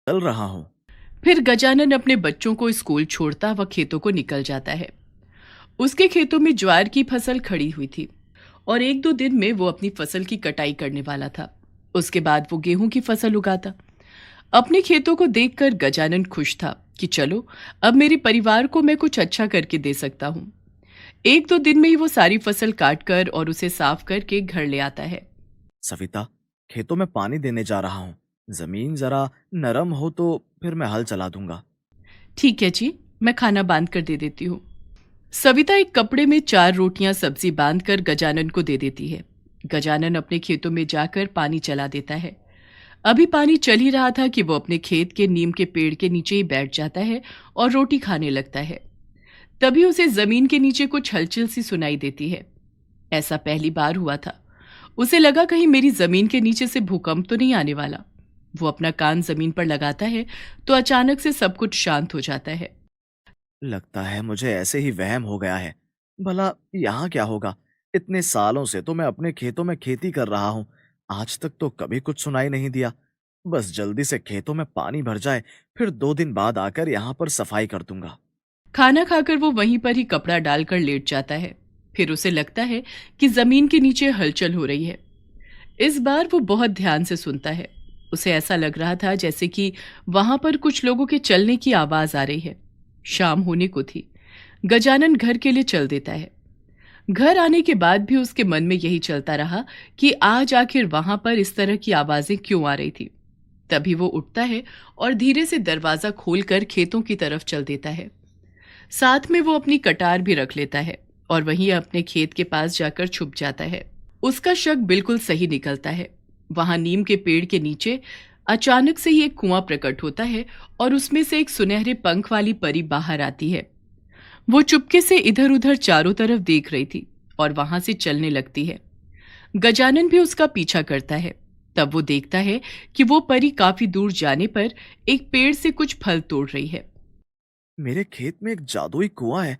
चल रहा हूँ। फिर गजानन अपने बच्चों को स्कूल छोड़ता व खेतों को निकल जाता है। उसके खेतों में ज्वार की फसल खड़ी हुई थी और एक दो दिन में वो अपनी फसल की कटाई करने वाला था। उसके बाद वो गेहूं की फसल उगाता। अपने खेतों को देखकर गजानन खुश था कि चलो, अब मेरे परिवार को मैं कुछ अच्छा करके दे सकता हूँ। एक दो दिन में ही वो सारी फसल काट कर और उसे साफ करके घर ले आता है। सविता, खेतों में पानी देने जा रहा हूँ। जमीन जरा नरम हो तो फिर मैं हल चला दूंगा। ठीक है जी, मैं खाना बांध कर दे देती हूँ। सविता एक कपड़े में 4 रोटियां सब्जी बांधकर गजानन को दे देती है। गजानन अपने खेतों में जाकर पानी चला देता है। अभी पानी चल ही रहा था कि वो अपने खेत के नीम के पेड़ के नीचे ही बैठ जाता है और रोटी खाने लगता है। तभी उसे जमीन के नीचे कुछ हलचल सी सुनाई देती है। ऐसा पहली बार हुआ था। उसे लगा कहीं मेरी जमीन के नीचे से भूकंप तो नहीं आने वाला। वो अपना कान जमीन पर लगाता है तो अचानक से सब कुछ शांत हो जाता है। लगता है मुझे ऐसे ही वहम हो गया है। भला यहाँ क्या होगा? इतने सालों से तो मैं अपने खेतों में खेती कर रहा हूँ। आज तक तो कभी कुछ सुनाई नहीं दिया। बस जल्दी से खेतों में पानी भर जाए, फिर 2 दिन बाद आकर यहाँ पर सफाई कर दूंगा। खाना खाकर वो वहीं पर ही कपड़ा डालकर लेट जाता है। फिर उसे लगता है कि जमीन के नीचे हलचल हो रही है। इस बार वो बहुत ध्यान से सुनता है। उसे ऐसा लग रहा था जैसे कि वहां पर कुछ लोगों के चलने की आवाज आ रही है। शाम होने को थी। गजानन घर के लिए चल देता है। घर आने के बाद भी उसके मन में यही चलता रहा कि आज आखिर वहां पर इस तरह की आवाजें क्यों आ रही थी। तभी वो उठता है और धीरे से दरवाजा खोलकर खेतों की तरफ चल देता है। साथ में वो अपनी कटार भी रख लेता है और वहीं अपने खेत के पास जाकर छुप जाता है। उसका शक बिल्कुल सही निकलता है। वहां नीम के पेड़ के नीचे अचानक से ही एक कुआं प्रकट होता है और उसमें से एक सुनहरे पंख वाली परी बाहर आती है। वो चुपके से इधर उधर चारों तरफ देख रही थी और वहां से चलने लगती है। गजानन भी उसका पीछा करता है। तब वो देखता है कि वो परी काफी दूर जाने पर एक पेड़ से कुछ फल तोड़ रही है। मेरे खेत में एक जादुई कुआं है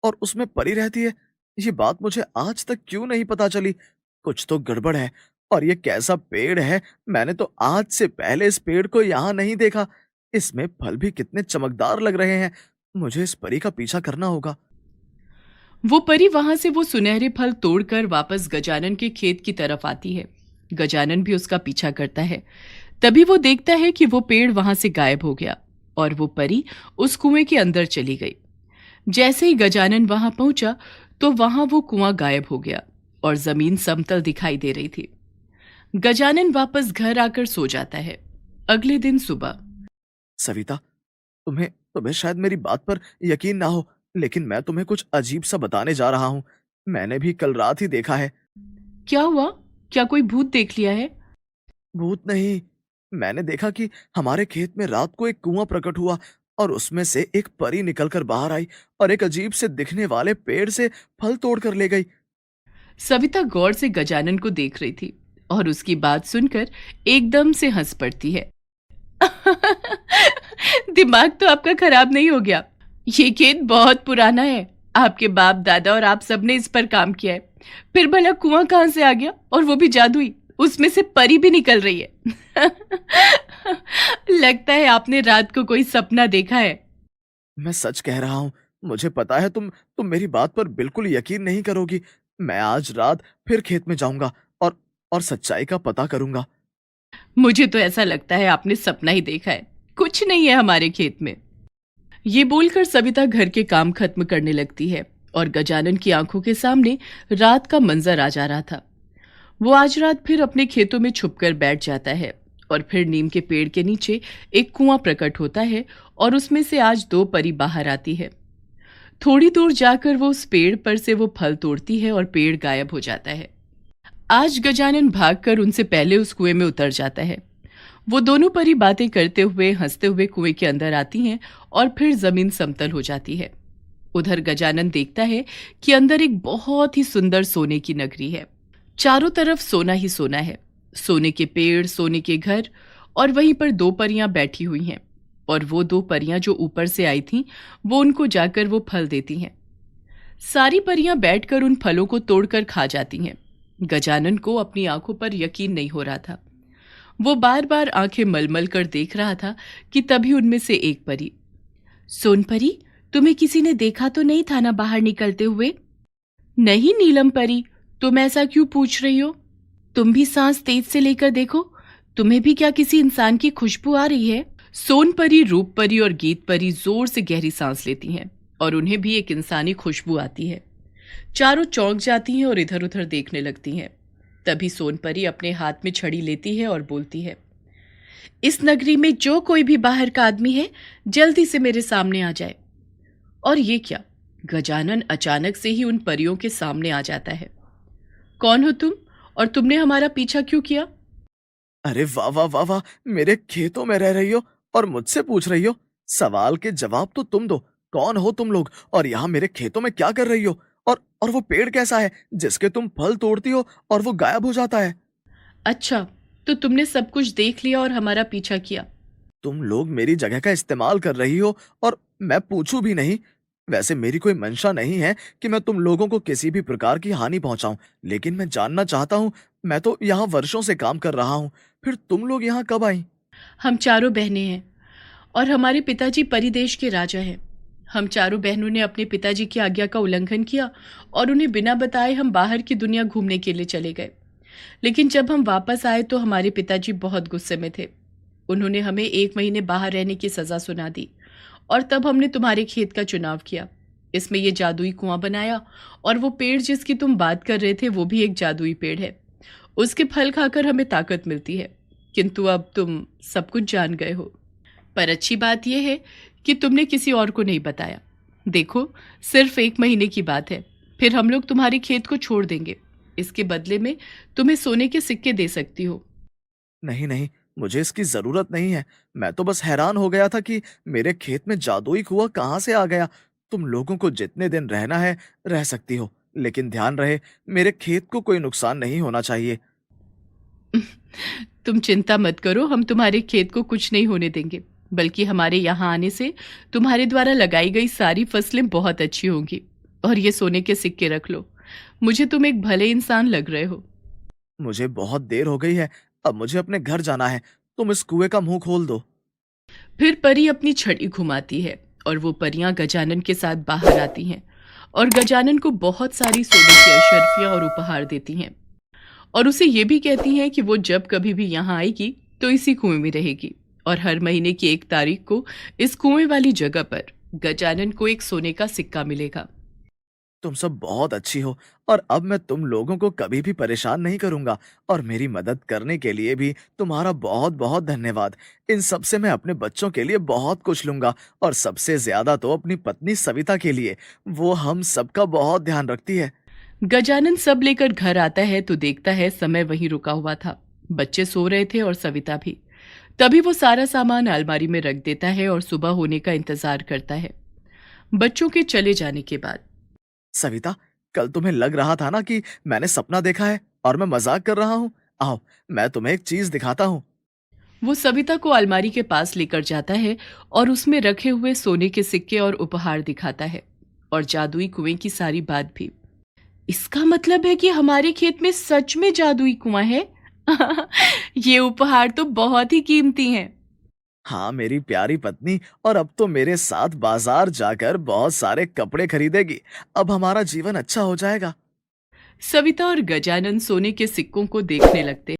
और उसमें परी रहती है। ये बात मुझे आज तक क्यों नहीं पता चली? कुछ तो गड़बड़ है। और ये कैसा पेड़ है? मैंने तो आज से पहले इस पेड़ को यहाँ नहीं देखा। इसमें फल भी कितने चमकदार लग रहे हैं। मुझे इस परी का पीछा करना होगा। वो परी वहां से वो सुनहरे फल तोड़कर वापस गजानन के खेत की तरफ आती है। गजानन भी उसका पीछा करता है। तभी वो देखता है कि वो पेड़ वहां से गायब हो गया और वो परी उस कुएं के अंदर चली गई। जैसे ही गजानन वहां पहुंचा तो वहां वो कुआं गायब हो गया और जमीन समतल दिखाई दे रही थी। गजानन वापस घर आकर सो जाता है। अगले दिन सुबह। सविता, तुम्हें तुम्हें शायद मेरी बात पर यकीन ना हो, लेकिन मैं तुम्हें कुछ अजीब सा बताने जा रहा हूँ। मैंने भी कल रात ही देखा है। क्या हुआ? क्या कोई भूत देख लिया है? भूत नहीं, मैंने देखा कि हमारे खेत में रात को एक कुआं प्रकट हुआ और उसमें से एक परी निकलकर बाहर आई और एक अजीब से दिखने वाले पेड़ से फल तोड़ कर ले गई। सविता गौर से गजानन को देख रही थी और उसकी बात सुनकर एकदम से हंस पड़ती है। दिमाग तो आपका खराब नहीं हो गया? ये खेत बहुत पुराना है। आपके बाप दादा और आप सबने इस पर काम किया है। फिर भला कुआं कहां से आ गया, और वो भी जादुई? उसमें से परी भी निकल रही है। लगता है आपने रात को कोई सपना देखा है। मैं सच कह रहा हूँ। मुझे पता है तुम मेरी बात पर बिल्कुल यकीन नहीं करोगी। मैं आज रात फिर खेत में जाऊंगा और सच्चाई का पता करूंगा। मुझे तो ऐसा लगता है आपने सपना ही देखा है। कुछ नहीं है हमारे खेत में। ये बोलकर सविता घर के काम खत्म करने लगती है और गजानन की आंखों के सामने रात का मंजर आ जा रहा था। वो आज रात फिर अपने खेतों में छुपकर बैठ जाता है और फिर नीम के पेड़ के नीचे एक कुआं प्रकट होता है और उसमें से आज दो परी बाहर आती है। थोड़ी दूर जाकर वो उस पेड़ पर से वो फल तोड़ती है और पेड़ गायब हो जाता है। आज गजानन भागकर उनसे पहले उस कुएं में उतर जाता है। वो दोनों परी बातें करते हुए हंसते हुए कुएं के अंदर आती हैं और फिर जमीन समतल हो जाती है। उधर गजानन देखता है कि अंदर एक बहुत ही सुंदर सोने की नगरी है। चारों तरफ सोना ही सोना है। सोने के पेड़, सोने के घर, और वहीं पर दो परियां बैठी हुई हैं। और वो दो परियां जो ऊपर से आई थीं, वो उनको जाकर वो फल देती हैं। सारी परियां बैठकर उन फलों को तोड़कर खा जाती हैं। गजानन को अपनी आंखों पर यकीन नहीं हो रहा था। वो बार बार आंखें मलमल कर देख रहा था कि तभी उनमें से एक परी, सोनपरी, तुम्हें किसी ने देखा तो नहीं था ना बाहर निकलते हुए? नहीं नीलम परी, तुम ऐसा क्यों पूछ रही हो? तुम भी सांस तेज से लेकर देखो, तुम्हें भी क्या किसी इंसान की खुशबू आ रही है? सोन परी, रूप परी और गीत परी जोर से गहरी सांस लेती हैं और उन्हें भी एक इंसानी खुशबू आती है। चारों चौंक जाती हैं और इधर उधर देखने लगती हैं। तभी सोन परी अपने हाथ में छड़ी लेती है और बोलती है, इस नगरी में जो कोई भी बाहर का आदमी है, जल्दी से मेरे सामने आ जाए। और ये क्या, गजानन अचानक से ही उन परियों के सामने आ जाता है। कौन हो तुम और तुमने हमारा पीछा क्यों किया? अरे वाह वाह वाह वाह, मेरे खेतों में रह रही हो और मुझसे पूछ रही हो? सवाल के जवाब तो तुम दो। कौन हो तुम लोग और यहाँ मेरे खेतों में क्या कर रही हो? और वो पेड़ कैसा है जिसके तुम फल तोड़ती हो और वो गायब हो जाता है? अच्छा, तो तुमने सब कुछ देख लिया और हमारा पीछा किया। तुम लोग मेरी जगह का इस्तेमाल कर रही हो और मैं पूछूं भी नहीं। वैसे मेरी कोई मंशा नहीं है कि मैं तुम लोगों को किसी भी प्रकार की हानि पहुंचाऊं, लेकिन मैं जानना चाहता हूं। मैं तो यहाँ वर्षों से काम कर रहा हूं, फिर तुम लोग यहाँ कब आई? हम चारों बहनें हैं और हमारे पिताजी परिदेश के राजा हैं। हम चारों बहनों ने अपने पिताजी की आज्ञा का उल्लंघन किया और उन्हें बिना बताए हम बाहर की दुनिया घूमने के लिए चले गए। लेकिन जब हम वापस आए तो हमारे पिताजी बहुत गुस्से में थे। उन्होंने हमें 1 महीने बाहर रहने की सजा सुना दी और तब हमने तुम्हारे खेत का चुनाव किया। इसमें ये जादुई कुआं बनाया और वो पेड़ जिसकी तुम बात कर रहे थे वो भी एक जादुई पेड़ है। उसके फल खाकर हमें ताकत मिलती है। किंतु अब तुम सब कुछ जान गए हो। पर अच्छी बात यह है कि तुमने किसी और को नहीं बताया। देखो, सिर्फ 1 महीने की बात है, फिर हम लोग तुम्हारे खेत को छोड़ देंगे। इसके बदले में तुम्हें सोने के सिक्के दे सकती हो। नहीं नहीं, मुझे इसकी जरूरत नहीं है। मैं तो बस हैरान हो गया था कि मेरे खेत में जादुई कुआं कहाँ से आ गया। तुम लोगों को जितने दिन रहना है रह सकती हो, लेकिन ध्यान रहे मेरे खेत को कोई नुकसान नहीं होना चाहिए। तुम चिंता मत करो, हम तुम्हारे खेत को कुछ नहीं होने देंगे। बल्कि हमारे यहाँ आने से तुम्हारे द्वारा लगाई गई सारी फसलें बहुत अच्छी होंगी। और ये सोने के सिक्के रख लो, मुझे तुम एक भले इंसान लग रहे हो। मुझे बहुत देर हो गई है, अब मुझे अपने घर जाना है। तुम इस कुएं का मुंह खोल दो। फिर परी अपनी छड़ी घुमाती है और वो परियां गजानन के साथ बाहर आती हैं और गजानन को बहुत सारी सोने की अशर्फियां और उपहार देती हैं और उसे ये भी कहती हैं कि वो जब कभी भी यहाँ आएगी तो इसी कुएं में रहेगी और हर महीने की 1 तारीख को इस कुएं वाली जगह पर गजानन को एक सोने का सिक्का मिलेगा। तुम सब बहुत अच्छी हो और अब मैं तुम लोगों को कभी भी परेशान नहीं करूंगा। और मेरी मदद करने के लिए भी तुम्हारा बहुत बहुत धन्यवाद। इन सब से मैं अपने बच्चों के लिए बहुत कुछ लूंगा और सबसे ज्यादा तो अपनी पत्नी सविता के लिए। वो हम सबका बहुत ध्यान रखती है। गजानन सब लेकर घर आता है तो देखता है समय वहीं रुका हुआ था। बच्चे सो रहे थे और सविता भी। तभी वो सारा सामान अलमारी में रख देता है और सुबह होने का इंतजार करता है। बच्चों के चले जाने के बाद सविता, कल तुम्हें लग रहा था ना कि मैंने सपना देखा है और मैं मजाक कर रहा हूँ? आओ, मैं तुम्हें एक चीज दिखाता हूँ। वो सविता को अलमारी के पास लेकर जाता है और उसमें रखे हुए सोने के सिक्के और उपहार दिखाता है और जादुई कुएं की सारी बात भी। इसका मतलब है कि हमारे खेत में सच में जादुई कुआं है। ये उपहार तो बहुत ही कीमती हैं। हाँ मेरी प्यारी पत्नी, और अब तो मेरे साथ बाजार जाकर बहुत सारे कपड़े खरीदेगी। अब हमारा जीवन अच्छा हो जाएगा। सविता और गजानन सोने के सिक्कों को देखने लगते